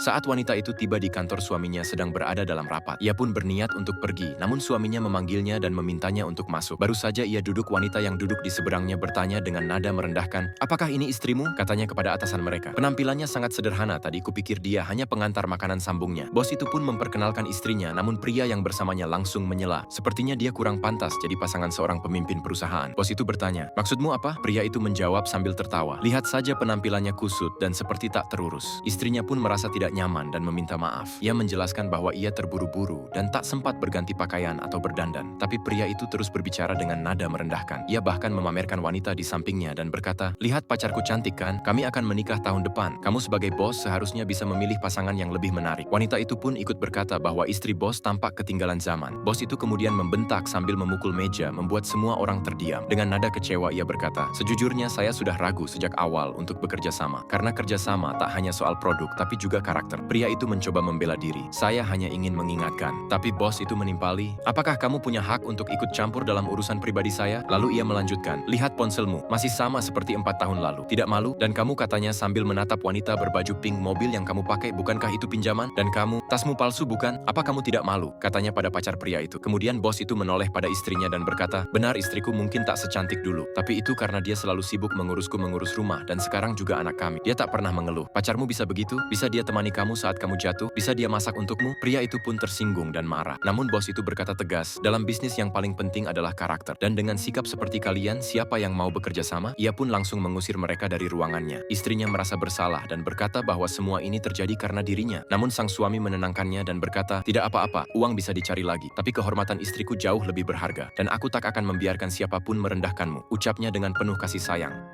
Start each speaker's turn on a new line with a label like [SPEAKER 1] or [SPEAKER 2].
[SPEAKER 1] Saat wanita itu tiba di kantor suaminya sedang berada dalam rapat, ia pun berniat untuk pergi, namun suaminya memanggilnya dan memintanya untuk masuk. Baru saja ia duduk, wanita yang duduk di seberangnya bertanya dengan nada merendahkan, "Apakah ini istrimu?" katanya kepada atasan mereka. Penampilannya sangat sederhana, tadi kupikir dia hanya pengantar makanan, sambungnya. Bos itu pun memperkenalkan istrinya, namun pria yang bersamanya langsung menyela. Sepertinya dia kurang pantas jadi pasangan seorang pemimpin perusahaan. Bos itu bertanya, "Maksudmu apa?" Pria itu menjawab sambil tertawa. Lihat saja penampilannya kusut dan seperti tak terurus. Istrinya pun merasa tidak nyaman dan meminta maaf. Ia menjelaskan bahwa ia terburu-buru dan tak sempat berganti pakaian atau berdandan. Tapi pria itu terus berbicara dengan nada merendahkan. Ia bahkan memamerkan wanita di sampingnya dan berkata, "Lihat pacarku cantik kan? Kami akan menikah tahun depan. Kamu sebagai bos seharusnya bisa memilih pasangan yang lebih menarik." Wanita itu pun ikut berkata bahwa istri bos tampak ketinggalan zaman. Bos itu kemudian membentak sambil memukul meja, membuat semua orang terdiam. Dengan nada kecewa ia berkata, "Sejujurnya saya sudah ragu sejak awal untuk bekerja sama. Karena kerja sama tak hanya soal produk tapi juga karakter." Pria itu mencoba membela diri. "Saya hanya ingin mengingatkan." Tapi bos itu menimpali, "Apakah kamu punya hak untuk ikut campur dalam urusan pribadi saya?" Lalu ia melanjutkan, "Lihat ponselmu, masih sama seperti 4 tahun lalu. Tidak malu?" Dan kamu, katanya sambil menatap wanita berbaju pink, "mobil yang kamu pakai bukankah itu pinjaman? Dan kamu, tasmu palsu bukan? Apa kamu tidak malu?" katanya pada pacar pria itu. Kemudian bos itu menoleh pada istrinya dan berkata, "Benar, istriku mungkin tak secantik dulu. Tapi itu karena dia selalu sibuk mengurus rumah dan sekarang juga anak kami. Dia tak pernah mengeluh. Pacarmu bisa begitu? Bisa dia temani kamu saat kamu jatuh? Bisa dia masak untukmu?" Pria itu pun tersinggung dan marah. Namun bos itu berkata tegas, "Dalam bisnis yang paling penting adalah karakter. Dan dengan sikap seperti kalian, siapa yang mau bekerja sama?" Ia pun langsung mengusir mereka dari ruangannya. Istrinya merasa bersalah dan berkata bahwa semua ini terjadi karena dirinya. Namun sang suami menenangkannya dan berkata, "Tidak apa-apa, uang bisa dicari lagi. Tapi kehormatan istriku jauh lebih berharga. Dan aku tak akan membiarkan siapapun merendahkanmu," ucapnya dengan penuh kasih sayang.